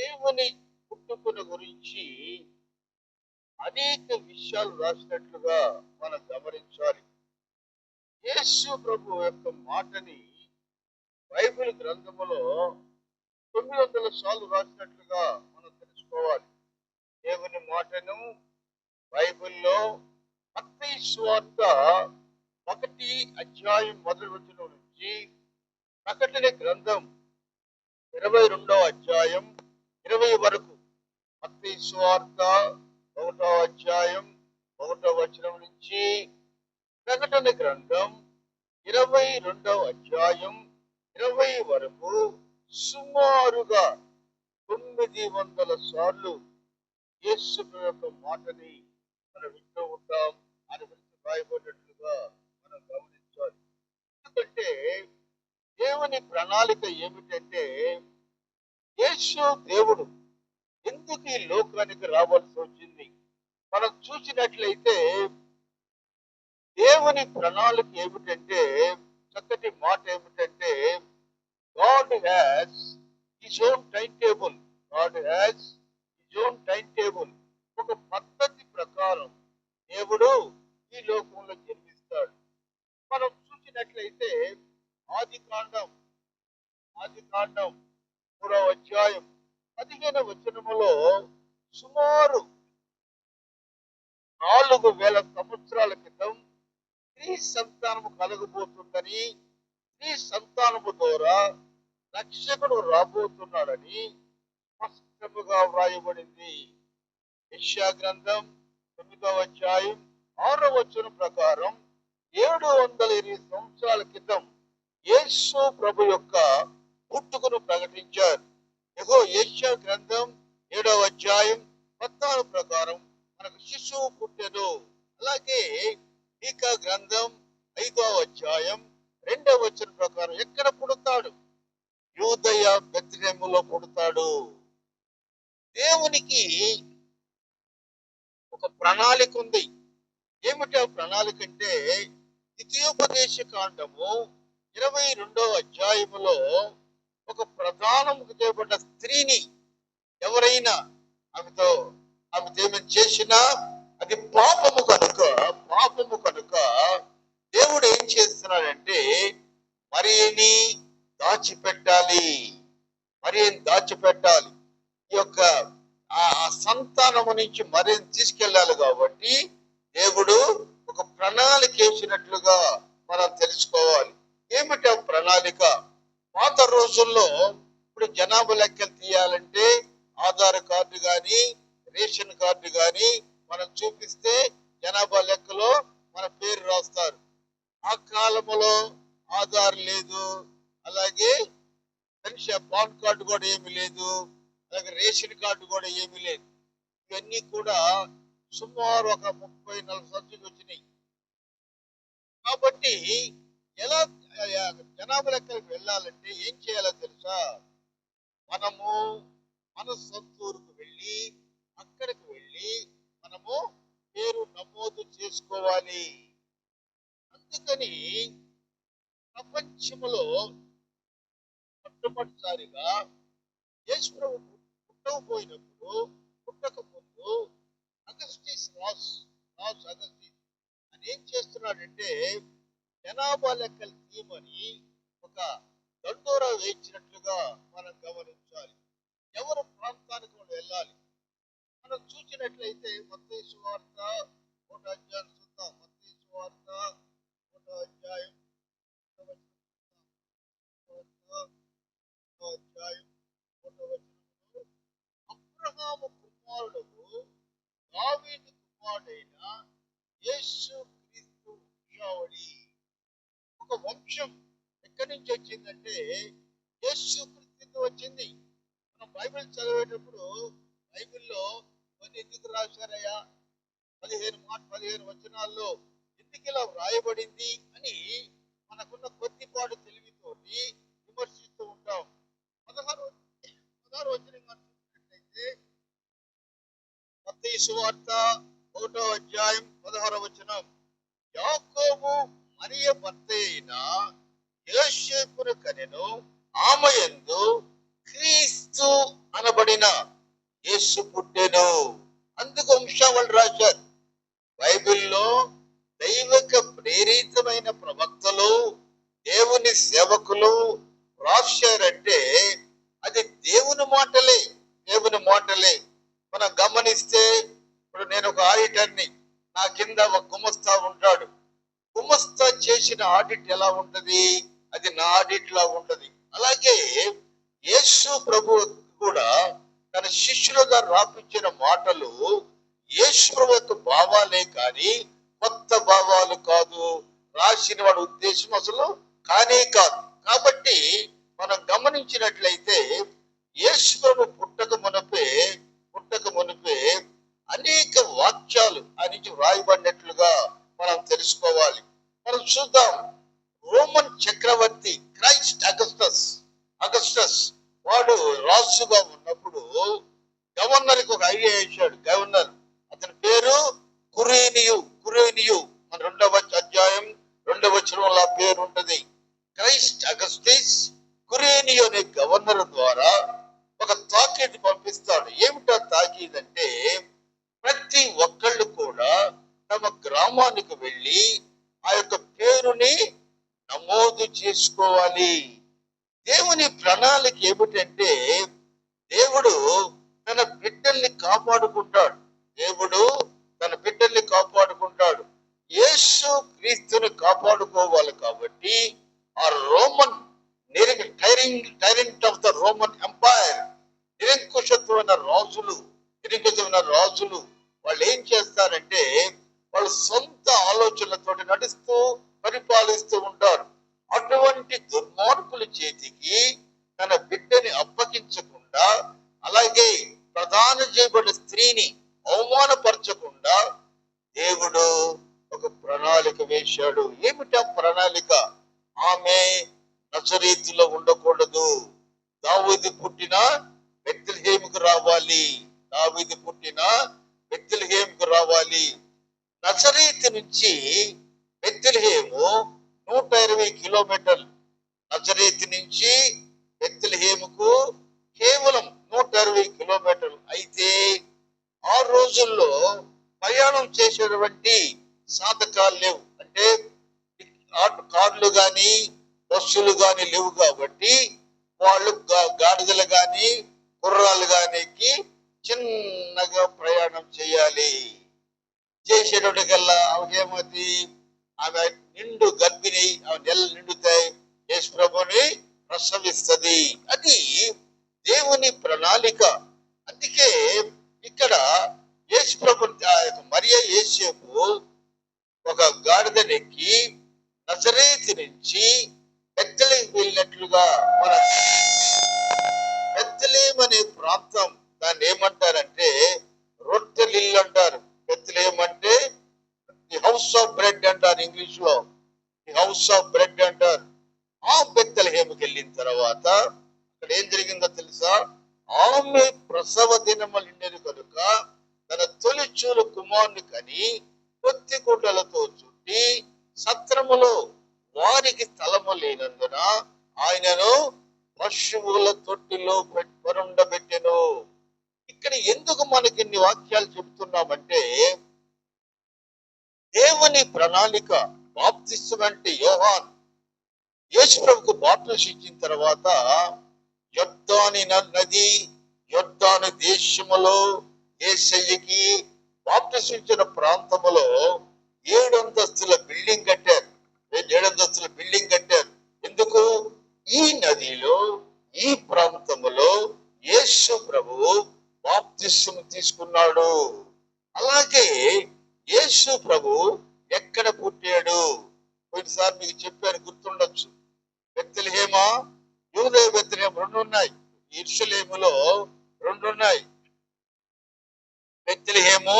దేవుని పుట్టుకుల గురించి అనేక విషయాలు రాసినట్లుగా మనం గమనించాలి. యేసు ప్రభు యొక్క మాటని బైబిల్ గ్రంథములో 900 సార్లు రాసినట్లుగా మనం తెలుసుకోవాలి. దేవుని మాటను బైబిల్లో మత్తయి సువార్త 1 అధ్యాయం మొదటి వచనం నుంచి ప్రకటన గ్రంథం 22వ అధ్యాయం 20 వరకు, మత్తయి సువార్త 1వ అధ్యాయం 1వ వచనం నుంచి ప్రకటన గ్రంథం 22వ అధ్యాయం 20 వరకు సుమారుగా 900 సార్లు యేసు యొక్క మాటని మనం వింటూ ఉంటాం అని రాయబడినట్లుగా మనం గమనించాలి. ఎందుకంటే దేవుని ప్రణాళిక ఏమిటంటే, యేసు దేవుడు ఎందుకు ఈ లోకానికి రావాల్సి వచ్చింది మనం చూసినట్లయితే, దేవుని ప్రణాళిక ఏమిటంటే, చక్కటి మాట ఏమిటంటే, God has his own time table. God has his own time table. ఒక పద్ధతి ప్రకారం దేవుడు ఈ లోకంలో జన్మిస్తాడు. మనం చూసినట్లయితే ఆది కాండం 3వ అధ్యాయం 15వ వచనములో సుమారు 4000 సంవత్సరాల క్రితం స్త్రీ సంతానము కలగబోతుందని, స్త్రీ సంతానము ద్వారా రక్షకుడు రాబోతున్నాడని స్పష్టముగా వ్రాయబడింది. యెషయా గ్రంథం 9వ అధ్యాయం 6వ వచనం ప్రకారం 720 సంవత్సరాల క్రితం యేసు ప్రభు యొక్క పుట్టుకను ప్రకటించారు. యెషయా గ్రంథం 7వ అధ్యాయం 14 ప్రకారం మనకు శిశువు పుట్టెను. అలాగే మీకా గ్రంథం 5వ అధ్యాయం 2వ వచనం ప్రకారం ఎక్కడ పుడతాడు? యూదయ బెత్లెహేములో పుడతాడు. దేవునికి ఒక ప్రణాళిక ఉంది. ఏమిటి ఆ ప్రణాళిక అంటే, ద్వితీయోపదేశ కాండము 22వ అధ్యాయములో ఒక ప్రధానముకు చేయబడ్డ స్త్రీని ఎవరైనా ఆమెతో ఏమైనా చేసినా అది పాపము కనుక దేవుడు ఏం చేస్తున్నాడంటే మరియని దాచిపెట్టాలి. ఈ యొక్క ఆ సంతానము నుంచి మరియని తీసుకెళ్ళాలి. కాబట్టి దేవుడు ఒక ప్రణాళిక వేసినట్లుగా మనం తెలుసుకోవాలి. ఏమిటి ఆ ప్రణాళిక? పాత రోజుల్లో ఇప్పుడు జనాభా లెక్కలు తీయాలంటే ఆధార్ కార్డు కానీ రేషన్ కార్డు కానీ మనం చూపిస్తే జనాభా లెక్కలో మన పేరు రాస్తారు. ఆ కాలంలో ఆధార్ లేదు, అలాగే పాన్ కార్డు కూడా ఏమి లేదు, అలాగే రేషన్ కార్డు కూడా ఏమీ లేదు. ఇవన్నీ కూడా సుమారు ఒక 30-40 సంవత్సరాలు వచ్చినాయి. కాబట్టి ఎలా జనాభా లెక్కలకు వెళ్ళాలంటే ఏం చేయాలో తెలుసా? మనము మన సొంతూరుకు వెళ్ళి అక్కడికి వెళ్ళి మనము పేరు నమోదు చేసుకోవాలి. అందుకని ప్రపంచంలో మొట్టమొదటిసారిగా యేసు ప్రభు పుట్టక ముందు అగస్టిస్ రాస్ అగస్టిస్ అని ఏం చేస్తున్నాడంటే, జనాభా లెక్కలు తీయమని ఒక దండోరా వేయించినట్లుగా మనం గమనించాలి. ఎవరు ప్రాంతానికి వాళ్ళు వెళ్ళాలి. మనం చూసినట్లయితే మత్తయి సువార్త 1వ అధ్యాయం చూద్దాం. మత్తయి సువార్త 1వ అధ్యాయం 1వ వచనములో, అబ్రహాము కుమారుడు దావీదు కుమారుడైన యేసు క్రీస్తు వంశావళి. ఒక వంశం ఎక్కడి నుంచి వచ్చిందంటే యేసు క్రీస్తు వచ్చింది. మనం బైబిల్ చదివేటప్పుడు బైబిల్లో కొన్ని ఎందుకు రాశారయ్యా, 15 వచనాల్లో ఎందుకు ఇలా వ్రాయబడింది అని మనకున్న కొద్దిపాటు తెలివితోటి విమర్శిస్తూ ఉంటాం. 16వ వచనం చూసినట్లయితే మత్తయి సువార్త 1వ అధ్యాయం 16వ వచనం, యాకోబు మరియ భర్త అయిన యోసేపును కనెను, ఆమె యందు క్రీస్తు అనబడిన దేవుని సేవకులు రాశారంటే అది దేవుని మాటలే, దేవుని మాటలే. మనం గమనిస్తే ఇప్పుడు నేను ఒక ఆడిటర్ని, నా కింద ఒక గుమస్తా ఉంటాడు. గుమస్తా చేసిన ఆడిట్ ఎలా ఉంటది? అది నా ఆడిట్ లా ఉంటది. అలాగే యేసు ప్రభు కూడా తన శిష్యులుగా రాపించిన మాటలు యేసు ప్రభు యొక్క భావాలే కానీ కొత్త భావాలు కాదు. రాసిన వాడి ఉద్దేశం అసలు కానే కాదు. కాబట్టి మనం గమనించినట్లయితే యేసు ప్రభు పుట్టక మునిపే అనేక వాక్యాలు ఆయన నుంచి వ్రాయబడినట్లుగా మనం తెలుసుకోవాలి. మనం చూద్దాం, రోమన్ చక్రవర్తి క్రైస్ట్ అగస్టస్ వాడు రాజుగా ఉన్నప్పుడు గవర్నర్ కి ఒక ఐడియా ఇచ్చాడు. గవర్నర్ అతని పేరు కురేనియు. మన 2వ అధ్యాయం 2వ వచనంలో పేరు ఉంటది. క్రైస్ట్ అగస్టిస్ కురేనియు అనే గవర్నర్ ద్వారా ఒక తాకీదు పంపిస్తాడు. ఏమిటా తాకీదు అంటే, ప్రతి ఒక్కళ్ళు కూడా తమ గ్రామానికి వెళ్ళి ఆ యొక్క పేరుని నమోదు చేసుకోవాలి. దేవుని ప్రణాళిక ఏమిటంటే, దేవుడు తన బిడ్డల్ని కాపాడుకుంటాడు. యేసు క్రీస్తుని కాపాడుకోవాలి. కాబట్టి ఆ Roman tyrant of the Roman empire, నిరంకుశత్వమైన రాజులు వాళ్ళు ఏం చేస్తారంటే, వాళ్ళు సొంత ఆలోచనలతో నడుస్తూ పరిపాలిస్తూ ఉంటారు. అటువంటి దుర్మార్గుల చేతికి తన బిడ్డని అప్పగించకుండా, అలాగే ప్రధాన చేయబడిన స్త్రీని అవమానపరచకుండా దేవుడు ఒక ప్రణాళిక వేశాడు. ఏమిటా ప్రణాళిక? ఆమె నజరేతులో ఉండకూడదు. దావీదు పుట్టిన బెత్లెహేముకు రావాలి. నజరేతు నుంచి బెత్లెహేము 120 కిలోమీటర్లు. నజరేతు నుంచి బెత్లెహేముకు కేవలం 120 కిలోమీటర్లు. అయితే ఆ రోజుల్లో ప్రయాణం చేసేటువంటి సాధకాలు లేవు. అంటే కార్లు గాని బస్సులు గాని లేవు. కాబట్టి వాళ్ళు గాడిదలు గాని గుర్రాలు గాని ఎక్కి చిన్నగా ప్రయాణం చేయాలి. చేసేటోటికల్లా ఆమెకేమవుతుంది? ఆమె నిండు గర్భిణి, ఆమె నెలలు నిండుతాయి, యేసు ప్రభుని ప్రసవిస్తుంది. అది దేవుని ప్రణాళిక. అందుకే ఇక్కడ యేసు ప్రభు మరియ యేసేపు ఒక గాడిదనెక్కి నజరేతు నుంచి బెత్లెహేము వెళ్ళినట్లుగా, మన బెత్లెహేము అనే ప్రాంతం దాన్ని ఏమంటారంటే రొట్టెలిల్లు అంటారు. బెత్లెహేము అంటే ది హౌస్ ఆఫ్ బ్రెడ్ అంటారు, ఇంగ్లీష్ లో ది హౌస్ ఆఫ్ బ్రెడ్ అంటారు. ఆ బెత్లెహేముకి వెళ్ళిన తర్వాత అక్కడ ఏం జరిగిందో తెలుసా? ఆమె ప్రసవ దినములు నిండెను కనుక తన తొలి చూలు కుమారుని కని పొత్తి గుడ్డలతో చుట్టి సత్రములో వారికి స్థలము లేనందున ఆయనను పశువుల తొట్టిలో పరుండబెట్టెను. ఇక్కడ ఎందుకు మనకి ఇన్ని వాక్యాలు చెప్తున్నామంటే, దేవుని ప్రణాళిక. బాప్తిస్మం అంటే యోహాన్ యేసు ప్రభుకు బాప్తిస్మం ఇచ్చిన తర్వాత యొర్దాను దేశములో యేసయ్యకి బాప్తిస్మం ఇచ్చిన ప్రాంతములో 7 అంతస్తుల బిల్డింగ్ కట్టారు. ఎందుకు? ఈ నదిలో, ఈ ప్రాంతములో యేసు ప్రభువు బాప్తిస్మం తీసుకున్నాడు. అలాగే యేసు ప్రభు ఎక్కడ పుట్టాడు? కొన్నిసార్లు మీకు చెప్పాను, గుర్తుండొచ్చు. బెత్లెహేమా, యూదయ బెత్లెహేము 2 ఉన్నాయి. యెరూషలేములో 2 ఉన్నాయి. బెత్లెహేము,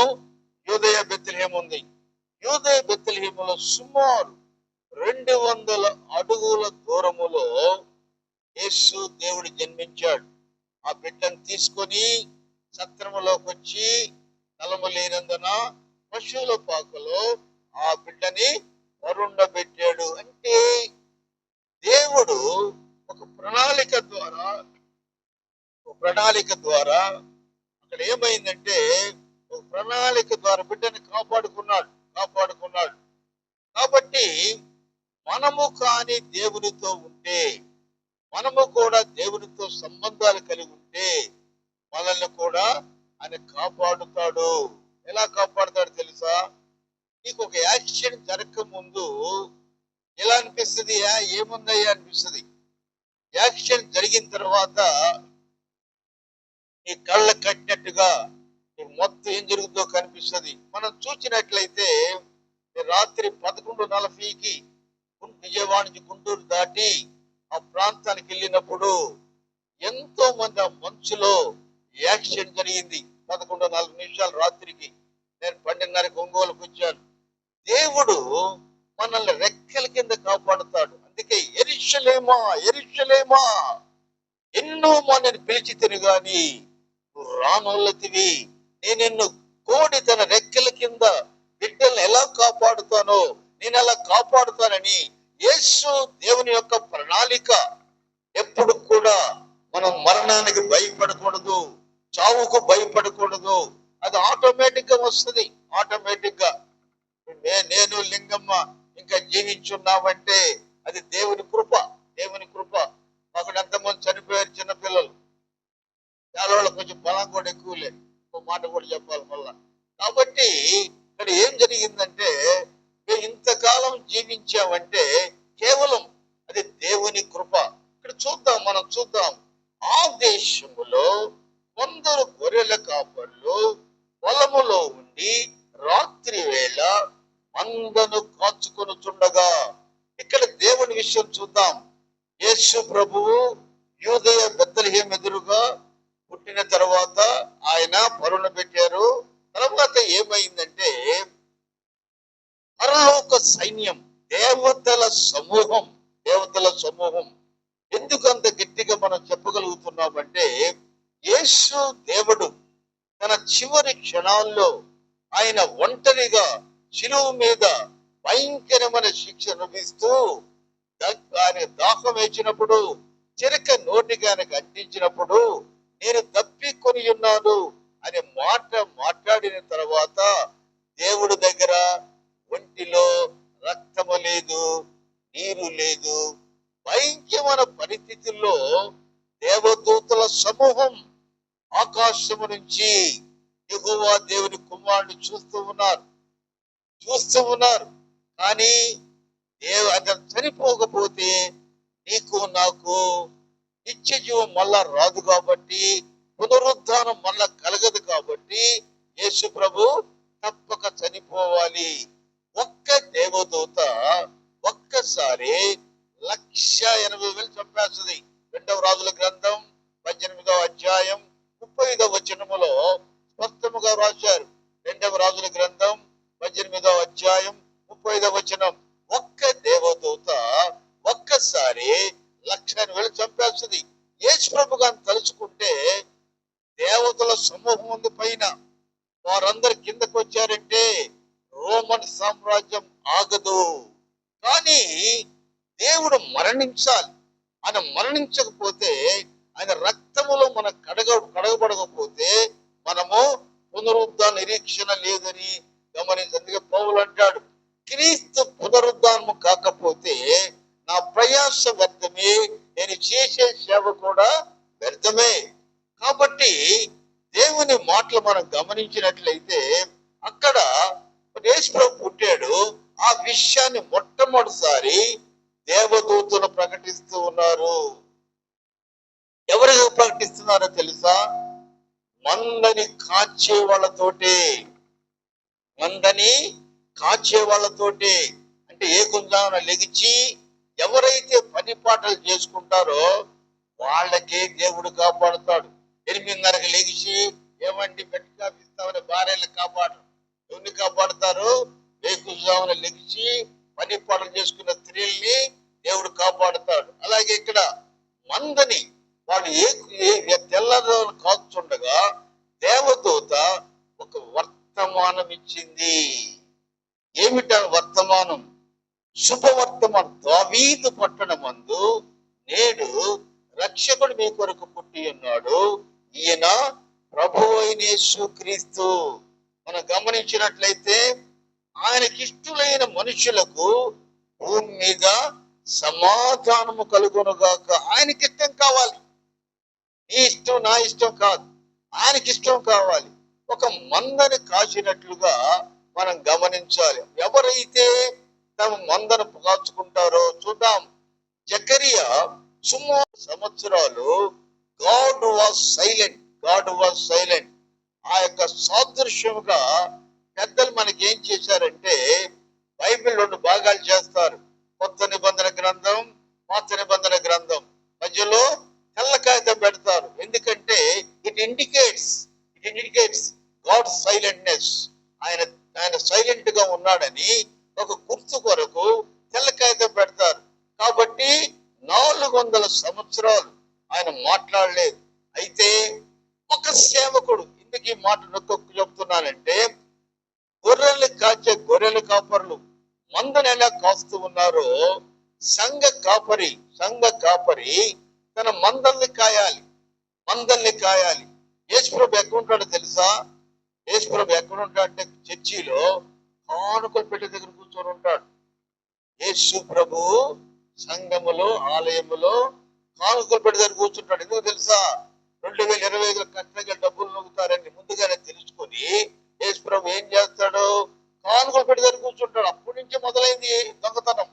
యూదయ బెత్లెహేము ఉంది. యూదయ బెత్లెహేములో సుమారు 200 అడుగుల దూరములో యేసు దేవుడు జన్మించాడు. ఆ బిడ్డను తీసుకొని సత్రములోకి వచ్చి స్థలము లేనందున పశువుల పాకలో ఆ బిడ్డని పరుండబెట్టాడు. అంటే దేవుడు ఒక ప్రణాళిక ద్వారా అక్కడ ఏమైందంటే, ఒక ప్రణాళిక ద్వారా బిడ్డని కాపాడుకున్నాడు. కాబట్టి మనము కానీ దేవునితో ఉంటే, మనము కూడా దేవునితో సంబంధాలు కలిగి ఉంటే మనల్ని కూడా ఆయన కాపాడుతాడు. ఎలా కాపాడుతాడు తెలుసా? నీకు ఒక యాక్సిడెంట్ జరగక ముందు ఎలా అనిపిస్తుంది? ఏముందయ్యా అనిపిస్తుంది. యాక్సిడెంట్ జరిగిన తర్వాత నీ కళ్ళ కట్టినట్టుగా నీకు మొత్తం ఏం జరుగుతుందో కనిపిస్తుంది. మనం చూసినట్లయితే రాత్రి 11:40కి విజయవాడ నుంచి గుంటూరు దాటి ఆ ప్రాంతానికి వెళ్ళినప్పుడు ఎంతో మంది ఆ మంచులో యాక్సిడెంట్ జరిగింది. 11:40 రాత్రికి. నేను 12:30కి ఒంగోలుకు వచ్చాను. దేవుడు మనల్ని రెక్కల కింద కాపాడుతాడు. అందుకే యెరూషలేమా యెరూషలేమా ఎన్నో మందిని పిలిచితిని గాని నువ్వు రానోళ్ళతివి. నేను నిన్ను కోడి తన రెక్కల కింద బిడ్డల్ని ఎలా కాపాడుతానో నేను అలా కాపాడుతానని యేసు దేవుని యొక్క ప్రణాళిక. ఎప్పుడు కూడా మనం మరణానికి భయపడకూడదు, చావుకు భయపడకూడదు. అది ఆటోమేటిక్ గా వస్తుంది. ఆటోమేటిక్ గా నేను లింగమ్మ ఇంకా జీవించున్నామంటే అది దేవుని కృప. దేవుని కృప. అక్కడ ఎంతమంది చనిపోయారు చిన్నపిల్లలు. చాలా వాళ్ళకి కొంచెం బలం కూడా ఎక్కువలే. ఒక మాట కూడా చెప్పాలి మళ్ళా. కాబట్టి ఇక్కడ ఏం జరిగిందంటే మేము ఇంతకాలం జీవించామంటే కేవలం అది దేవుని కృప. ఇక్కడ చూద్దాం, మనం చూద్దాం. ఆ దేశములో కొందరు గొర్రెల కాపర్లు పొలములో ఉండి రాత్రి వేళ మందను కాచుకొనుచుండగా. ఇక్కడ దేవుని విషయం చూద్దాం. యేసు ప్రభువు యూదయ బెత్లెహేము ఎదురుగా పుట్టిన తర్వాత ఆయన పరుణ పెట్టారు. తర్వాత ఏమైందంటే పరలోక సైన్యం, దేవతల సమూహం, దేవతల సమూహం. ఎందుకు అంత గట్టిగా మనం చెప్పగలుగుతున్నామంటే యేసు దేవుడు తన చివరి క్షణాల్లో ఆయన ఒంటరిగా శిలువ మీద భయంకరమైన శిక్ష అనుభవిస్తూ ఆయన దాహం వేసినప్పుడు చిరక నోటికి ఆయనకు అంటించినప్పుడు నేను తప్పికొని ఉన్నాను అనే మాట మాట్లాడిన తర్వాత దేవుడి దగ్గర ఒంటిలో రక్తము లేదు, నీరు లేదు. భయంకరమైన పరిస్థితుల్లో దేవదూతల సమూహం ఆకాశము నుంచి యెహోవా దేవుని కుమారుని చూస్తూ ఉన్నారు. కానీ అతను చనిపోకపోతే నీకు నాకు నిత్య జీవం మళ్ళా రాదు కాబట్టి, పునరుద్ధానం మళ్ళా కలగదు కాబట్టి యేసు ప్రభు తప్పక చనిపోవాలి. ఒక్క దేవదూత ఒక్కసారి 1,80,000 చంపేస్తుంది. 2వ రాజుల గ్రంథం 18వ అధ్యాయం 35వ వచనములో స్పష్టముగా రాశారు. 2వ రాజుల గ్రంథం 18వ అధ్యాయం 35వ వచనం. ఒక్క దేవదూత ఒక్కసారి 1,80,000 చంపేస్తుంది. యేసు ప్రభు గారిని తలుచుకుంటే దేవతల సమూహం ఉంది పైన, వారందరు కిందకు వచ్చారంటే రోమన్ సామ్రాజ్యం ఆగదు. కానీ దేవుడు మరణించాలి. ఆయన మరణించకపోతే, ఆయన రక్తములో మనం కడగబడకపోతే మనము పునరుద్ధాన నిరీక్షణ లేదని గమనించి పౌలు అంటాడు, క్రీస్తు పునరుద్ధానము కాకపోతే నా ప్రయాస వ్యర్థమే, నేను చేసే సేవ కూడా వ్యర్థమే. కాబట్టి దేవుని మాటలు మనం గమనించినట్లయితే అక్కడ యేసు ప్రభు పుట్టాడు. ఆ విషయాన్ని మొట్టమొదటిసారి దేవదూతలు ప్రకటిస్తూ ఉన్నారు. ఎవరికి ప్రకటిస్తున్నారో తెలుసా? మందని కాచే వాళ్ళతోటి. మందని కాచే వాళ్ళతోటి అంటే ఏ కొంచెం లెగిచి ఎవరైతే పని పాటలు చేసుకుంటారో వాళ్ళకే దేవుడు కాపాడుతాడు. 8:30కి లెగిసి ఏమండి పెట్టి కాపిస్తామని భార్యలు కాపాడరు. ఎవరిని కాపాడుతారు? వేకుజామున లెగిసి పని పాటలు చేసుకున్న స్త్రీల్ని దేవుడు కాపాడుతాడు. అలాగే ఇక్కడ మందని వాడు తెల్లదోలు కాచుండగా దేవదూత ఒక వర్తమానం ఇచ్చింది. ఏమిటా వర్తమానం? శుభవర్తమానం. దావీదు పట్టణమందు నేడు రక్షకుడు మీ కొరకు పుట్టి ఉన్నాడు, ఈయన ప్రభువు అయిన యేసుక్రీస్తు. మనం గమనించినట్లయితే ఆయనకిష్టులైన మనుషులకు భూమి మీద సమాధానము కలుగునుగాక. ఆయనకి ఇష్టం కావాలి. నీ ఇష్టం నా ఇష్టం కాదు, ఆయనకి ఇష్టం కావాలి. ఒక మందని కాచినట్లుగా మనం గమనించాలి. ఎవరైతే తమ మందను కాచుకుంటారో చూద్దాం. జకరియా సుమారు సంవత్సరాలు గాడ్ వాజ్ సైలెంట్. ఆ యొక్క సాదృశ్యముగా పెద్దలు మనకి ఏం చేశారంటే, బైబిల్ 2 భాగాలు చేస్తారు. కొత్త నిబంధన గ్రంథం, పాత నిబంధన గ్రంథం. మధ్యలో తెల్ల కాగితం పెడతారు. ఎందుకంటే ఇట్ ఇండికేట్స్ గాడ్ సైలెంట్నెస్. ఆయన సైలెంట్ గా ఉన్నాడని ఒక గుర్తు కొరకు తెల్ల కాగితం పెడతారు. కాబట్టి 400 సంవత్సరాలు ఆయన మాట్లాడలేదు. అయితే ఒక సేవకుడు, ఎందుకు ఈ మాట నొక్కొక్కు చెప్తున్నానంటే, గొర్రెలు కాపరులు మందను ఎలా కాస్తూ ఉన్నారో, సంఘ కాపరి తన మందల్ని కాయాలి. యేసుప్రభు ఎక్కడ ఉంటాడో తెలుసా? యేసుప్రభు ఎక్కడ ఉంటాడంటే చర్చిలో కానుకలు పెట్టే దగ్గర కూర్చొని ఉంటాడు. యేసు ప్రభు సంఘములో, ఆలయములో కానుకలు పెట్టే దగ్గర కూర్చుంటాడు. ఎందుకు తెలుసా? 2025 కష్టంగా డబ్బులు నొక్కుతారని ముందుగానే తెలుసుకొని యేసు ప్రభు ఏం చేస్తాడు? కానుకలు పెట్టే దగ్గర కూర్చుంటాడు. అప్పటి నుంచే మొదలైంది దొంగతనం.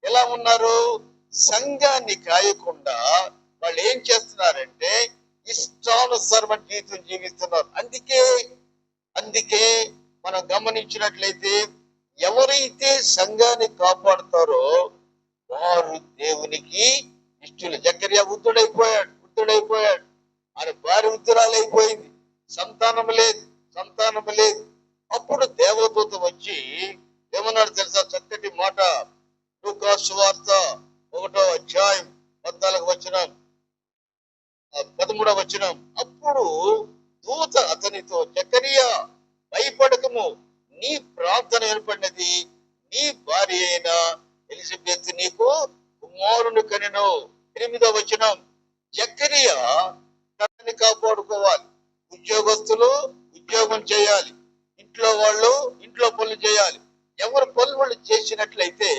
ఎలా ఉన్నారు? సంఘాన్ని కాయకుండా వాళ్ళు ఏం చేస్తున్నారంటే ఇష్టానుసారమైన జీవితం జీవిస్తున్నారు. అందుకే మనం గమనించినట్లయితే ఎవరైతే సంఘాన్ని కాపాడుతారో వారు దేవునికి ఇష్టలు. జకరియా వృద్ధుడైపోయాడు. ఆయన భార్య వృద్ధురాలైపోయింది. సంతానం లేదు. అప్పుడు దేవదూత వచ్చి ఏమన్నాడు తెలుసా? చక్కటి మాట. లూకా సువార్త 1వ అధ్యాయం 14వ వచనం, 13వ వచనం. అప్పుడు దూత అతనితో, జకరియా భయపడకము, నీ ప్రార్థన వినపడినది, నీ భార్య అయిన ఎలిజబెత్ నీకు కుమారుని కనెను. 8వ వచనం. జకరియా తనని కాపాడుకోవాలి. ఉద్యోగస్తులు ఉద్యోగం చేయాలి. ఇంట్లో వాళ్ళు ఇంట్లో పనులు చేయాలి. ఎవరు పనులు వాళ్ళు చేసినట్లయితే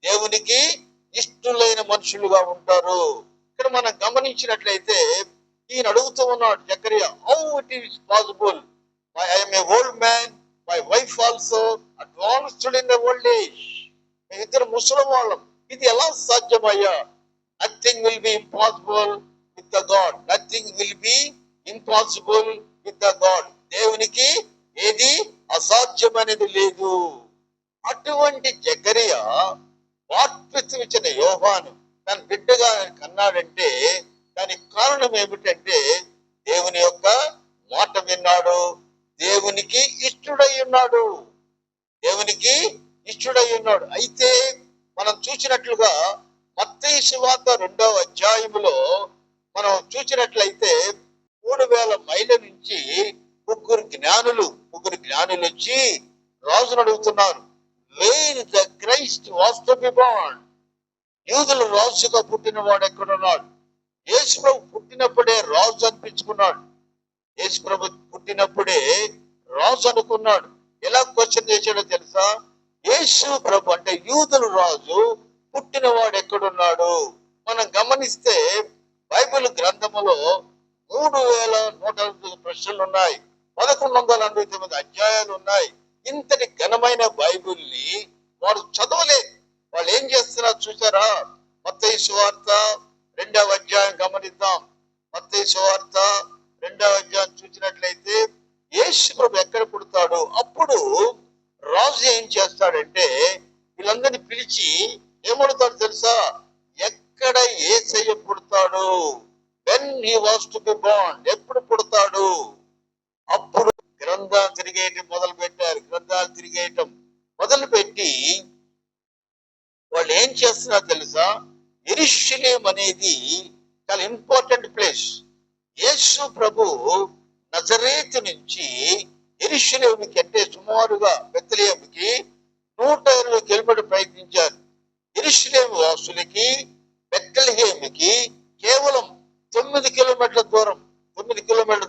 దేవునికి ఇష్టలైన మనుషులుగా ఉంటారు. ఇక్కడ మనం గమనించినట్లయితే ఈయన అడుగుతూ ఉన్నాడు Zechariah, how it is possible? I'm a old man, my wife also advanced in the old age. ఇద్దరు ముసలి వాళ్ళం, ఇది ఎలా సాధ్యమయ్యా? Nothing will be impossible with the god. దేవునికి ఏది అసాధ్యమనేది లేదు. అటువంటి జకరియా బాప్తిసం ఇచ్చిన యోహాను తన బిడ్డగా కన్నాడంటే దానికి కారణం ఏమిటంటే దేవుని యొక్క మాట విన్నాడు, దేవునికి ఇష్టడై ఉన్నాడు. అయితే మనం చూసినట్లుగా మత్తయి సువార్త 2వ అధ్యాయములో మనం చూసినట్లయితే 3000 మైళ్ళ నుంచి ముగ్గురు జ్ఞానులు వచ్చి రాజును అడుగుతున్నారు, wear the Christ was to be born. యూదులు రాజుగా పుట్టిన వాడు ఎక్కడున్నాడు? యేసు ప్రభు పుట్టినప్పుడే రాజు అనిపించుకున్నాడు. యేసు ప్రభు పుట్టినప్పుడే రాజు అనుకున్నాడు. ఎలా క్వశ్చన్ చేశాడో తెలుసా? యేసు ప్రభు అంటే యూదుల రాజు పుట్టిన వాడు ఎక్కడున్నాడు? మనం గమనిస్తే బైబిల్ గ్రంథములో 3149 ప్రశ్నలు ఉన్నాయి. 1189 అధ్యాయాలు ఉన్నాయి. ఇంతటి ఘనమైన బైబిల్ని వారు చదవలేదు. వాళ్ళు ఏం చేస్తున్నారు చూసారా? మత్తయి సువార్త 2వ అధ్యాయం గమనిద్దాం. మత్తయి సువార్త 2వ అధ్యాయం చూసినట్లయితే యేసు ప్రభు ఎక్కడ పుడతాడు? అప్పుడు రాజు ఏం చేస్తాడంటే వీళ్ళందరినీ పిలిచి ఏమడుతాడు తెలుసా? ఎక్కడ యేసయ్య పుడతాడు? When he was to be born. ఎప్పుడు పుడతాడు? అప్పుడు గ్రంథాలు తిరిగేయటం మొదలుపెట్టి వాళ్ళు ఏం చేస్తున్నారు తెలుసా? యెరూషలేము అనేది చాలా ఇంపార్టెంట్ ప్లేస్. యేసు ప్రభు నజరేతు నుంచి యెరూషలేముకి అంటే సుమారుగా బెత్లెహేముకి 120 కిలోమీటర్లు ప్రయత్నించారు. యెరూషలేము వాసులకి బెత్లెహేముకి కేవలం 9 కిలోమీటర్ల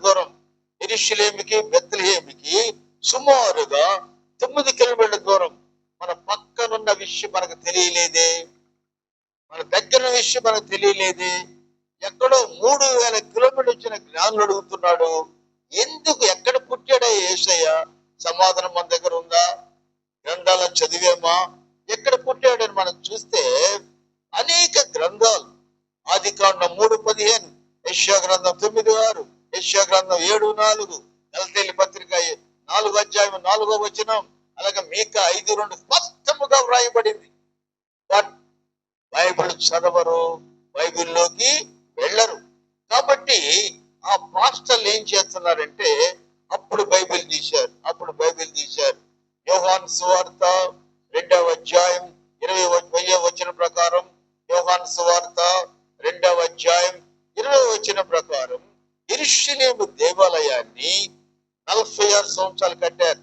దూరం. యెరూషలేముకి బెత్లెహేముకి సుమారుగా 9 కిలోమీటర్ల దూరం. మన పక్క ఎక్కడ విషయం మనకు తెలియలేదే. ఎక్కడో 3000 కిలోమీటర్లు వచ్చిన జ్ఞానులు అడుగుతున్నాడు, ఎందుకు ఎక్కడ పుట్టాడా యేసయ్య? సమాధానం మన దగ్గర ఉందా? గ్రంథాలను చదివేమా? ఎక్కడ పుట్టాడని మనం చూస్తే అనేక గ్రంథాలు, ఆదికాండం 3:15, యెషయా గ్రంథం 9:6, యెషయా గ్రంథం 7:4, గలతీయుల పత్రిక 4:4, అలాగే మీకా 5:2 స్పష్టముగా వ్రాయబడింది. బట్ బైబిల్ చదవరు, బైబిల్లోకి వెళ్ళరు. కాబట్టి ఆ పాస్టర్లు ఏం చేస్తున్నారంటే అప్పుడు బైబిల్ తీశారు. యోహాను సువార్త 2వ అధ్యాయం 20వ వచనం ప్రకారం, యోహాను సువార్త 2వ అధ్యాయం 20వ వచనం ప్రకారం యెరూషలేము దేవాలయాన్ని 46 సంవత్సరాలు కట్టారు.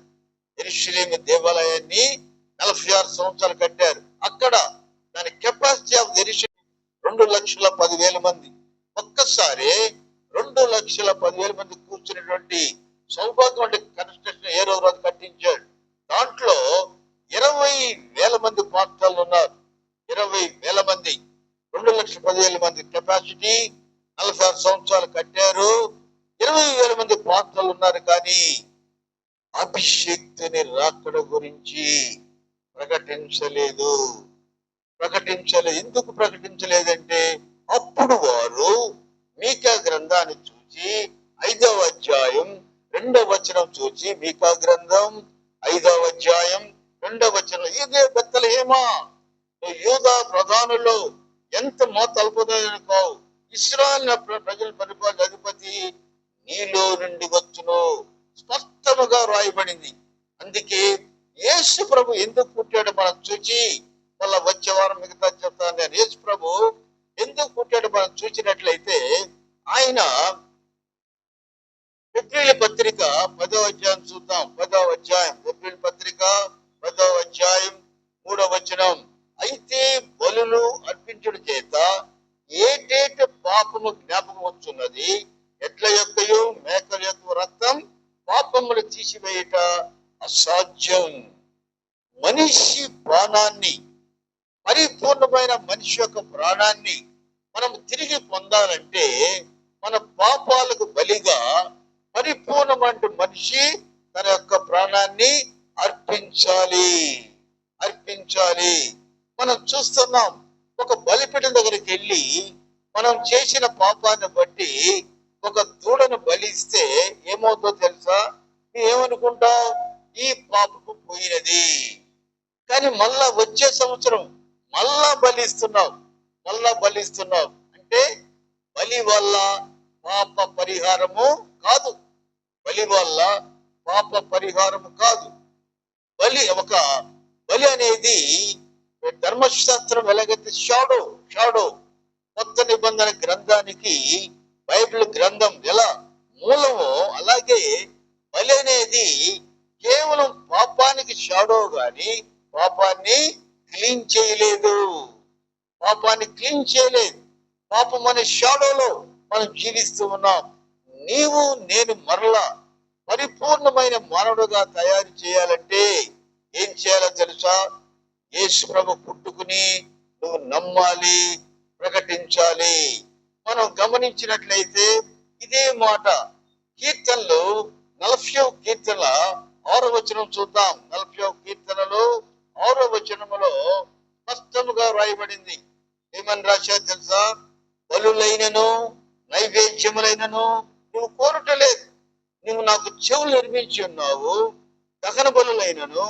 యెరూషలేము దేవాలయాన్ని 46 సంవత్సరాలు కట్టారు. అక్కడ దాని కెపాసిటీ ఆఫ్ యెరూషలేము 2,10,000 మంది. ఒక్కసారి 2,10,000 మంది కూర్చున్నటువంటి సౌభాగ్యం కన్స్ట్రక్షన్ ఏ రోజు కట్టించాడు. దాంట్లో 20,000 మంది పాత్రలు ఉన్నారు. 20,000 మంది, 2,10,000 మంది కెపాసిటీ, 46 సంవత్సరాలు కట్టారు. 20,000 మంది పాత్రలు ఉన్నారు. కానీ అభిషేక్తుని రాకడ గురించి ప్రకటించలేదు. ఎందుకు ప్రకటించలేదంటే అప్పుడు వారు మీకా గ్రంథాన్ని చూసి 5వ అధ్యాయం 2వ వచనం చూసి, మీకా గ్రంథం 5వ అధ్యాయం 2వ వచనం, ఇదే బెత్లెహేమా, యూదా ప్రధానులు ఎంత మోతల్పుదైన కావు, ఇశ్రాయేలు ప్రజల పరిపాలన అధిపతి నీలో నుండి వచ్చును స్పష్టముగా రాయబడింది. అందుకే యేసు ప్రభు ఎందుకు పుట్టాడు మనం చూచి, మళ్ళా వచ్చే వారం మిగతా చెప్తాను నేను. యేసు ప్రభు ఎందుకు పుట్టాడు మనం చూసినట్లయితే, ఆయన ఎబ్రీయుల పత్రిక 10వ అధ్యాయం చూద్దాం. 10వ అధ్యాయం ఎబ్రీయుల పత్రిక 10వ అధ్యాయం 3వ వచనం, అయితే బలులు అర్పించుట చేత ఏటేట పాపము జ్ఞాపకం వచ్చున్నది, ఎడ్ల యొక్కయు మేకల యొక్క రక్తం పాపములు తీసివేయట అసాధ్యం. మనిషి ప్రాణాన్ని, పరిపూర్ణమైన మనిషి యొక్క ప్రాణాన్ని మనం తిరిగి పొందాలంటే మన పాపాలకు బలిగా పరిపూర్ణమైన మనిషి తన యొక్క ప్రాణాన్ని అర్పించాలి. మనం చూస్తున్నాం, ఒక బలిపీఠం దగ్గరికి వెళ్ళి మనం చేసిన పాపాన్ని బట్టి ఒక దూడను బలిస్తే ఏమవుతుందో తెలుసా? ఏమనుకుంటావు? ఈ పాపకు పోయినది. కానీ మళ్ళా వచ్చే సంవత్సరం మళ్ళా బలిస్తున్నావు అంటే బలి వల్ల పాప పరిహారము కాదు. బలి అనేది ధర్మశాస్త్రం ఎలాగైతే షాడో కొత్త నిబంధన గ్రంథానికి బైబిల్ గ్రంథం ఎలా మూలమో, అలాగే బలి అనేది కేవలం పాపానికి షాడో గాని పాపాన్ని క్లీన్ చేయలేదు. పాపం అనే షాడోలో మనం జీవిస్తూ ఉన్నాం. నీవు నేను మరలా పరిపూర్ణమైన మానవుడుగా తయారు చేయాలంటే ఏం చేయాలో తెలుసా? యేసు ప్రభు పుట్టుకుని నువ్వు నమ్మాలి, ప్రకటించాలి. మనం గమనించినట్లయితే ఇదే మాట కీర్తనలు 40వ కీర్తన 6వ వచనం చూద్దాం. 40వ కీర్తనలో 6వ వచనములో స్పష్టముగా రాయబడింది. ఏమని రాశారు తెలుసా? బలులైనను నైవేద్యములైనను నువ్వు కోరటలేదు, నువ్వు నాకు చెవులు నిర్మించి ఉన్నావు. దహన బలులైనను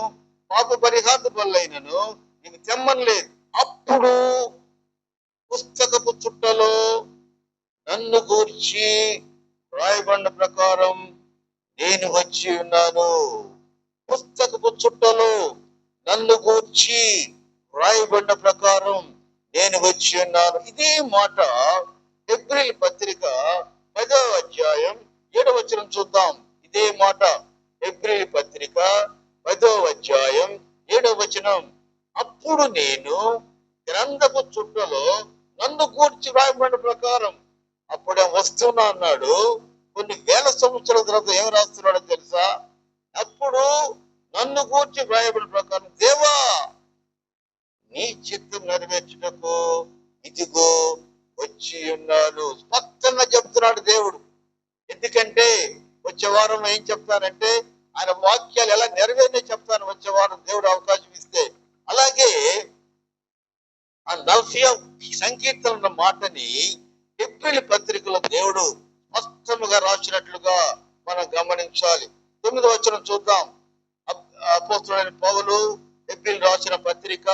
పాప పరిహార బలులైనను నీకు తెమ్మనలేదు. అప్పుడు పుస్తకపు చుట్టలో నన్ను గూర్చి రాయబడిన ప్రకారం నేను వచ్చి ఉన్నాను. పుస్తకపు చుట్టలో నన్ను గూర్చి రాయబడిన ప్రకారం నేను వచ్చి ఉన్నాను. ఇదే మాట ఎబ్రీయుల పత్రిక 10వ అధ్యాయం 7వ వచనం చూద్దాం. ఇదే మాట ఎబ్రీయుల పత్రిక 10వ అధ్యాయం 7వ వచనం, అప్పుడు నేను గ్రంథపు చుట్టలో నన్ను గూర్చి రాయబడిన ప్రకారం, అప్పుడే వస్తున్నా అన్నాడు. కొన్ని వేల సంవత్సరాల తర్వాత ఏం రాస్తున్నాడో తెలుసా? అప్పుడు నన్ను గూర్చి రాయబడిన ప్రకారం, దేవా నీ చిత్తం నెరవేర్చుటకు ఇదిగో ఏం చెప్తానంటే ఆయన వాక్యాలు ఎలా నెరవేరినే చెప్తాను వచ్చేవాడు దేవుడు అవకాశం ఇస్తే. అలాగే ఆ 40వ సంకీర్తన ఉన్న మాటని ఏప్రిల్ పత్రికలో దేవుడు స్పష్టముగా రాసినట్లుగా మనం గమనించాలి. 9వ వచనం చూద్దాం. అపోస్తలుడైన పౌలు ఏప్రిల్ రాసిన పత్రిక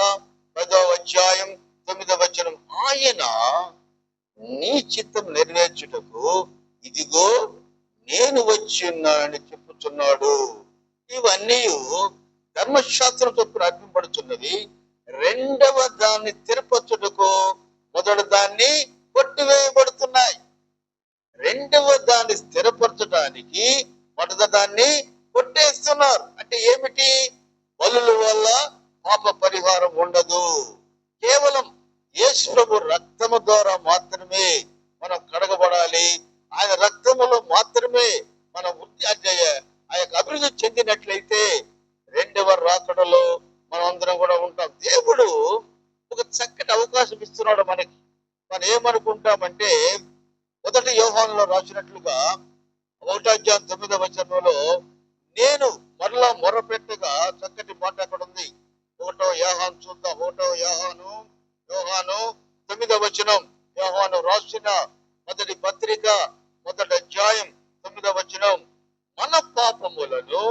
10వ అధ్యాయం 9వ వచనం. ఆయన నీ చిత్తం నెరవేర్చుటకు ఇదిగో నేను వచ్చి ఉన్నానని చెప్పుచున్నాడు. ఇవన్నీ ధర్మశాస్త్రం చొప్పున అర్పింపబడుచున్నది. రెండవ దాన్ని స్థిరపరచుటకు మొదటి దాన్ని కొట్టివేయబడుతున్నాయి. రెండవ దాన్ని స్థిరపరచడానికి మొదటి దాన్ని కొట్టేస్తున్నారు. అంటే ఏమిటి? బలుల వల్ల పాప పరిహారం ఉండదు. కేవలం యేసు ప్రభు రక్తము ద్వారా మాత్రమే మనం కడగబడాలి. ఆయన రక్తములో మాత్రమే మనం ఆ యొక్క అభివృద్ధి చెందినట్లయితే రెండవ రాకడలో మనం అందరం కూడా ఉంటాం. దేవుడు ఒక చక్కటి అవకాశం ఇస్తున్నాడు మనకి. మనం ఏమనుకుంటామంటే మొదటి యోహానులో రాసినట్లుగా 1వ అధ్యాయం 9వ వచనంలో నేను మరలా మొరపెట్టగా చక్కటి మాట అక్కడ ఉంది. 1వ యోహాను చూద్దాం. 1వ యోహాను 9వ వచనం. యోహాను రాసిన మొదటి పత్రిక 1వ అధ్యాయం 9వ వచనం. మన పాపములను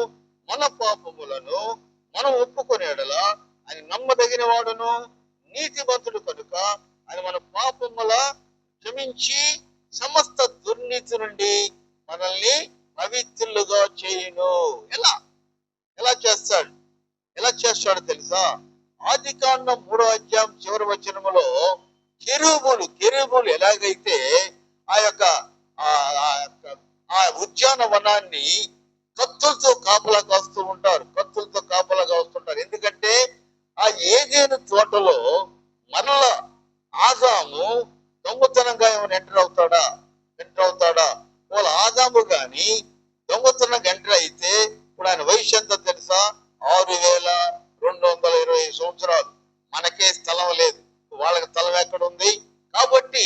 మనం ఒప్పుకొనేడలా ఆయన నమ్మదగిన వాడును నీతిమంతుడు కనుక ఆయన మన పాపముల క్షమించి సమస్త దుర్నీతి నుండి మనల్ని పవిత్రులుగా చేయును. ఎలా చేస్తాడు తెలుసా? ఆదికాండం 3వ అధ్యాయం చివరి వచనములో కెరూబులు ఎలాగైతే ఆ యొక్క ఆ ఉద్యానవనాన్ని కత్తులతో కాపలా కాస్తూ ఉంటారు. ఎందుకంటే ఆ ఏదెను తోటలో మరలా ఆదాము దొంగతనంగా ఏమైనా ఎంటర్ అవుతాడా? వాళ్ళ ఆదాము గాని దొంగతనంగా ఎంటర్ అయితే ఇప్పుడు ఆయన వయసు ఎంత తెలుసా? 6220 సంవత్సరాలు. మనకే స్థలం లేదు, వాళ్ళకి స్థలం ఎక్కడ ఉంది? కాబట్టి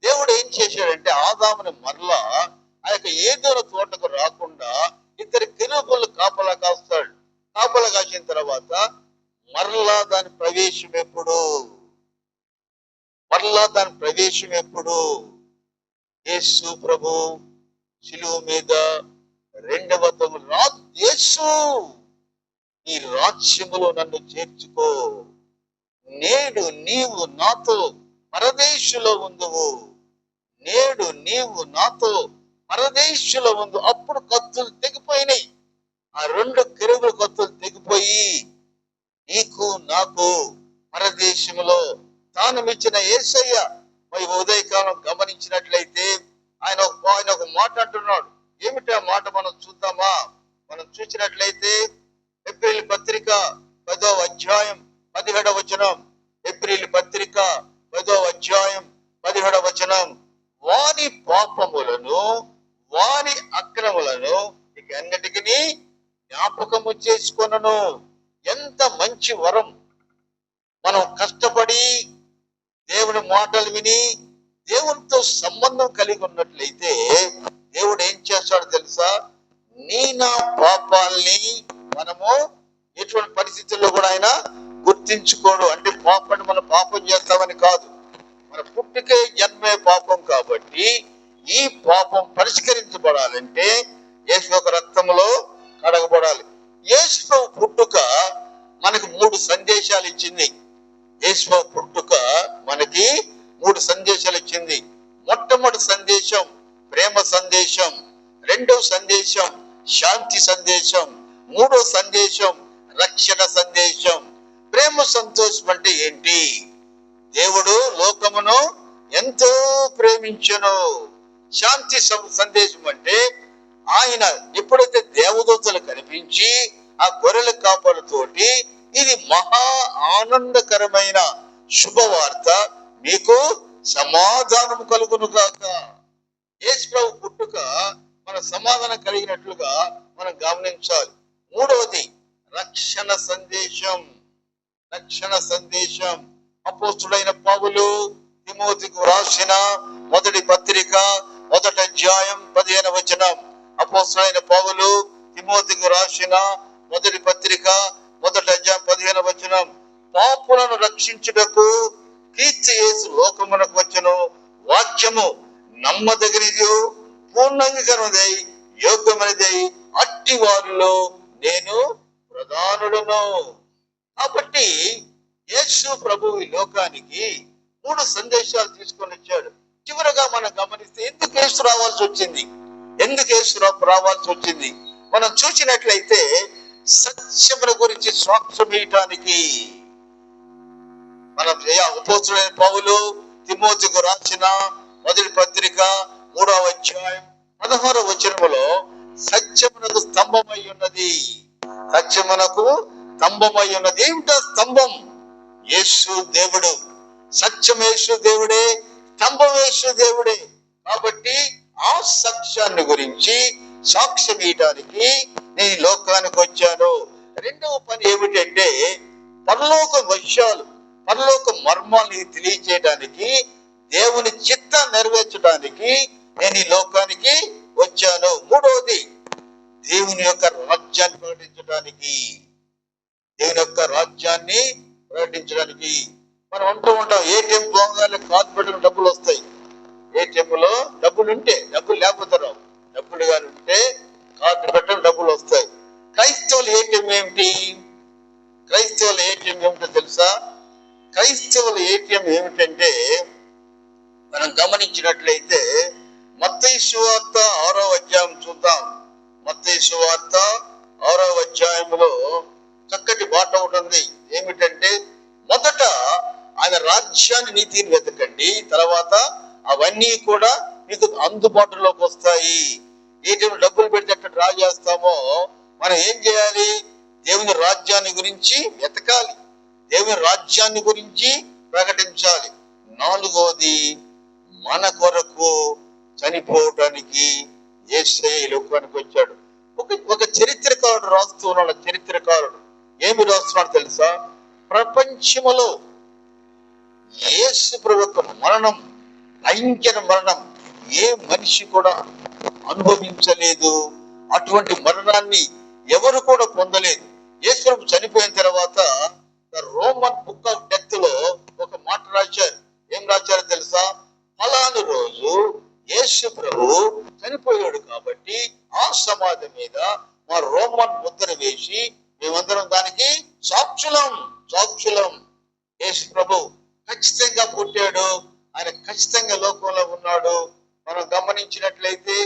దేవుడు ఏం చేశాడంటే ఆదాముని మరలా ఆ యొక్క ఏదోన తోటకు రాకుండా ఇద్దరు కెరూబులు కాపలా కాస్తాడు. కాపలా కాసిన తర్వాత మరలా దాని ప్రవేశం ఎప్పుడు? యేసు ప్రభు శిలువ మీద రెండవ యేసు ఈ రాజ్యములో నన్ను చేర్చుకో, నేడు నీవు నాతో పరదేశులో ఉందువు. అప్పుడు కత్తులు తెగిపోయినాయి. ఆ 2 కెరూబుల కత్తులు తెగిపోయి నీకు నాకు పరదేశములో స్థానమిచ్చిన యేసయ్య. మరి ఉదయకాలం గమనించినట్లయితే ఆయన ఒక మాట అంటున్నాడు. ఏమిటి ఆ మాట? మనం చూద్దామా? మనం చూసినట్లయితే ఏప్రిల్ పత్రిక 10వ అధ్యాయం 17వ వచనం. ఏప్రిల్ పత్రిక 10వ అధ్యాయం 17వ వచనం. వాని పాపములను వాని అక్రములను ఇక అన్నిటికీ జ్ఞాపకము చేసుకొనను. ఎంత మంచి వరం! మనం కష్టపడి దేవుని మాటలు విని దేవునితో సంబంధం కలిగి ఉన్నట్లయితే దేవుడు ఏం చేస్తాడు తెలుసా? నా పాపాల్ని మనము ఎటువంటి పరిస్థితుల్లో కూడా ఆయన గుర్తించుకోడు. అంటే పాపాన్ని మనం పాపం చేస్తామని కాదు, మన పుట్టుకే జన్మే పాపం. కాబట్టి ఈ పాపం పరిష్కరించబడాలంటే యేసు యొక్క రక్తంలో కడగబడాలి. యేసు పుట్టుక మనకు 3 సందేశాలు ఇచ్చింది. మొట్టమొదటి సందేశం ప్రేమ సందేశం, రెండవ సందేశం శాంతి సందేశం, మూడో సందేశం రక్షణ సందేశం. ప్రేమ సంతోషం అంటే ఏంటి? దేవుడు లోకమును ఎంతో ప్రేమించెను. శాంతి సందేశం అంటే ఆయన ఎప్పుడైతే దేవదూతలు కనిపించి ఆ గొర్రెల కాపలతోటి ఇది మహా ఆనందకరమైన శుభవార్త, మీకు సమాధానం కలుగును గాక. యేసు ప్రభు పుట్టుక మన సమాధానం కలిగినట్లుగా మనం గమనించాలి. మూడవది రక్షణ సందేశం. అపోస్తుడైన పౌలు తిమోతికి రాసిన మొదటి పత్రిక 1వ అధ్యాయం 15వ వచనం. అపోస్తలుడైన పౌలు తిమోతికి రాసిన మొదటి పత్రిక 1:15 పాపులను రక్షించుటకు క్రీస్తు యేసు లోకమునకు వచ్చెను, వాక్యము నమ్మదగినది, పూర్ణాంగీకరమైనదై యోగ్యమైనదై, అట్టి వారిలో నేను ప్రధానుడను. కాబట్టి యేసు ప్రభు ఈ లోకానికి 3 సందేశాలు తీసుకొని వచ్చాడు. చివరగా మనం గమనిస్తే ఎందుకు యేసు రావాల్సి వచ్చింది, మనం చూసినట్లయితే సత్యముల గురించి సాక్ష్యం ఇవ్వటానికి. మనం అపోస్తలుడైన పౌలు తిమోతికి రాసిన మొదటి పత్రిక 3:16 సత్యమునకు స్తంభమై ఉన్నది, ఏమిటో స్తంభం? యేసు దేవుడు. సత్యం యేసు దేవుడే, స్తంభం యేసు దేవుడే. కాబట్టి ఆ సత్యాన్ని గురించి సాక్ష్యం ఇవ్వడానికి నేను లోకానికి వచ్చాను. రెండవ పని ఏమిటంటే పరలోక విషయాలు, పరలోక మర్మాన్ని తెలియచేయడానికి, దేవుని చిత్తాన్ని నెరవేర్చడానికి నేను ఈ లోకానికి వచ్చాను. మూడవది దేవుని యొక్క రాజ్యాన్ని ప్రకటించడానికి. మనం అంటూ ఉంటాం ఏటీఎం పోగానే కార్డు పెట్టిన డబ్బులు వస్తాయి. ఏటీఎంలో డబ్బులు ఉంటే, డబ్బులు లేకపోతే రావు. డబ్బులు కానీ ఉంటే కార్డు పెట్టిన డబ్బులు వస్తాయి. క్రైస్తవుల ఏటీఎం ఏమిటో తెలుసా? క్రైస్తవుల ఏటీఎం ఏమిటంటే మనం గమనించినట్లయితే మత్తయి సువార్త 6వ అధ్యాయం చూద్దాం. మత్తయి సువార్త 6వ అధ్యాయంలో చక్కటి మాట ఉంటుంది. ఏమిటంటే మొదట ఆయన రాజ్యాన్ని, నీతిని వెతకండి, తర్వాత అవన్నీ కూడా మీకు అందుబాటులోకి వస్తాయి. ఏటీఎం డబ్బులు పెడితే ఎట్లా డ్రా చేస్తామో మనం ఏం చేయాలి? దేవుని రాజ్యాన్ని గురించి వెతకాలి, దేవుని రాజ్యాన్ని గురించి ప్రకటించాలి. 4వది మన కొరకు చనిపోవటానికి యేసయ్య లోకానికి వచ్చాడు. ఒక చరిత్రకారుడు రాస్తూ ఉన్నాడు. చరిత్రకారుడు ఏమి రాస్తున్నాడు తెలుసా? ప్రపంచములో యేసు ప్రభు మరణం, భయంకర మరణం ఏ మనిషి కూడా అనుభవించలేదు. అటువంటి మరణాన్ని ఎవరు కూడా పొందలేదు. యేసు ప్రభు చనిపోయిన తర్వాత రోమన్ బుక్ ఆఫ్ డెత్ లో ఒక మాట రాశారు. ఏం రాశారో తెలుసా? ఫలాని రోజు యేసు ప్రభు చనిపోయాడు కాబట్టి ఆ సమాధి మీద మా రోమన్ ముద్ర వేసి మేమందరం దానికి సాక్షులం. యేసు ప్రభు ఖచ్చితంగా పుట్టాడు, ఆయన ఖచ్చితంగా లోకంలో ఉన్నాడు. మనం గమనించినట్లయితే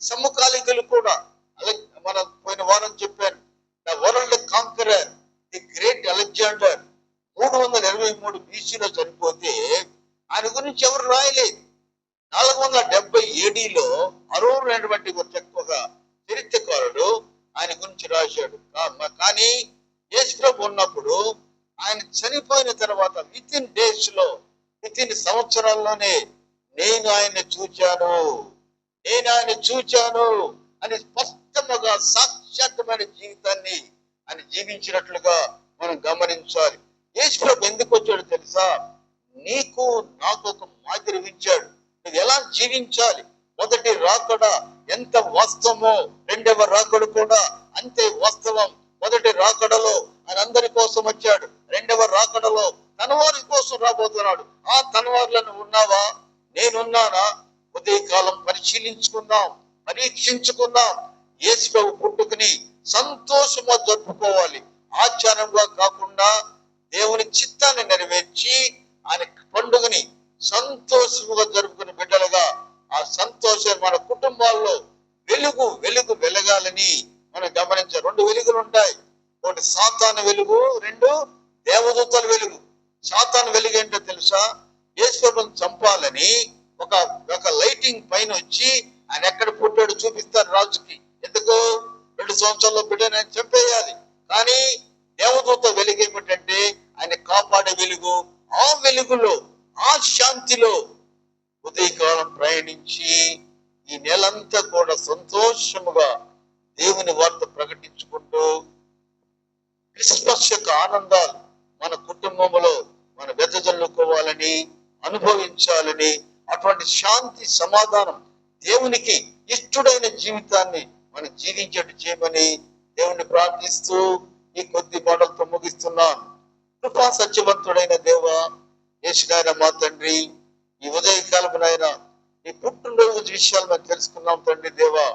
సమకాలికులు కూడా, అలాగే మనం పోయిన వారం చెప్పాను, the world conqueror, the great Alexander 323 BC చనిపోతే ఆయన గురించి ఎవరు రాయలేదు. 470 AD అరోరు అనేటువంటి ఒక చరిత్రకారుడు ఆయన గురించి రాశాడు. కానీ యేసు ప్రభు ఉన్నప్పుడు, ఆయన చనిపోయిన తర్వాత వితిన్ సంవత్సరాల్లోనే నేను ఆయన చూచాను అని స్పష్టంగా సాక్షాత్మైన జీవితాన్ని ఆయన జీవించినట్లుగా మనం గమనించాలి. యేసు ప్రభు ఎందుకు వచ్చాడు తెలుసా? నీకు నాకు ఒక మాదిరి ఇచ్చాడు, నువ్వు ఎలా జీవించాలి. మొదటి రాకడ ఎంత వాస్తవమో రెండవ రాకడ కూడా అంతే వాస్తవం. మొదటి రాకడలో ఆయన అందరి కోసం వచ్చాడు, రెండవ రాకడలో తన వారి కోసం రాబోతున్నాడు. ఆ తన వారిలో ఉన్నావా? నేనున్నానా? ఉదయకాలం పరీక్షించుకుందాం. యేసు ప్రభు పుట్టుకుని సంతోషంగా జరుపుకోవాలి. ఆచారంగా కాకుండా దేవుని చిత్తాన్ని నెరవేర్చి ఆయన పండుగని సంతోషముగా జరుపుకునే బిడ్డలుగా ఆ సంతోషం మన కుటుంబాల్లో వెలగాలని మనం గమనించాలి. 2 వెలుగులు ఉంటాయి. ఒకటి సాతాను వెలుగు, 2 దేవదూతల వెలుగు. సాతాను వెలుగు ఏంటో తెలుసా? యేసు ప్రభువుని చంపాలని ఒక లైటింగ్ పైన వచ్చి ఆయన ఎక్కడ పుట్టాడు చూపిస్తారు రాజుకి. ఎందుకు? 2 సంవత్సరాల్లో బిడ్డను ఆయన చంపేయాలి. కానీ దేవదూత వెలుగు ఏమిటంటే ఆయన కాపాడే వెలుగు. ఆ వెలుగులో, ఆ శాంతిలో ఉదయకాలం ప్రయాణించి ఈ నెలంతా కూడా సంతోషముగా దేవుని వార్త ప్రకటించుకుంటూ క్రిస్మస్ యొక్క ఆనందాలు మన కుటుంబంలో మన వెదజల్లుకోవాలని, అనుభవించాలని, అటువంటి శాంతి సమాధానం, దేవునికి ఇష్టడైన జీవితాన్ని మనం జీవించేట్టు చేయమని దేవుణ్ణి ప్రార్థిస్తూ ఈ కొద్ది మాటలతో ముగిస్తున్నాను. కృపా సత్యవంతుడైన దేవ, యేసునాయన మా తండ్రి, ఈ ఉదయకాలమునైన నీ పుట్టినరోజు విషయాలు మనం తెలుసుకున్నాం తండ్రి దేవా.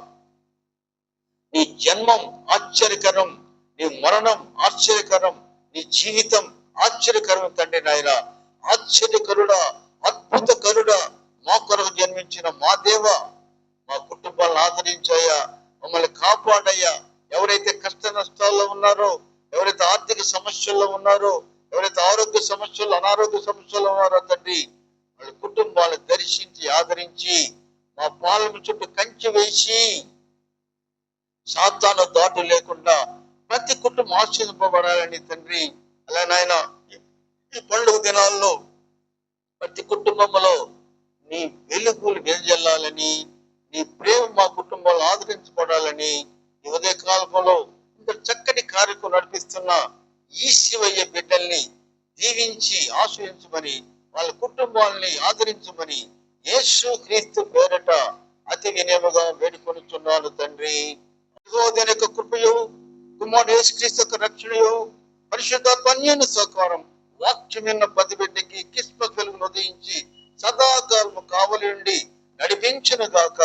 నీ జన్మం ఆశ్చర్యకరం, నీ మరణం ఆశ్చర్యకరం, నీ జీవితం ఆశ్చర్యకరం తండ్రి నాయన. ఆశ్చర్యకరుడా, అద్భుతకరుడా, మా కొరకు జన్మించిన మా దేవ, మా కుటుంబాలను ఆదరించాయా, మమ్మల్ని కాపాడయ్యా. ఎవరైతే కష్ట నష్టాల్లో ఉన్నారో, ఎవరైతే ఆర్థిక సమస్యల్లో ఉన్నారో, ఎవరైతే ఆరోగ్య సమస్యలు అనారోగ్య సమస్యలు ఉన్నారో తండ్రి, వాళ్ళ కుటుంబాలను దర్శించి ఆదరించి మా పాలన చుట్టూ కంచె వేసి సాతాను దాటు లేకుండా ప్రతి కుటుంబం ఆశీర్వదింపబడాలని తండ్రి. అలా నాయన ఈ పండుగ దినాల్లో ప్రతి కుటుంబంలో నీ వెలుగులు వెదజల్లాలని, నీ ప్రేమ మా కుటుంబాలు ఆదరించబడాలని ఈ ఉదయ కాలంలో ఇంత చక్కటి కార్యక్రమం నడిపిస్తున్న ఈ శివయ్య బిడ్డల్ని దీవించి ఆశ్రయించమని, వాళ్ళ కుటుంబాలని ఆదరించమని యేసు క్రీస్తు పేరట అతి వినయముగా వేడుకొనుచున్నాను తండ్రి. యెహోవా యొక్క కృపయు, కుమారుడు యేసుక్రీస్తు యొక్క రక్షణయు, పరిశుద్ధాత్మ అన్యోన్య సహకారం వాక్యమైన ప్రతి బిడ్డకి క్రిస్మస్ వెలుగును ఉదయించి సదాకాలము కావలి ఉండి నడిపించును గాక.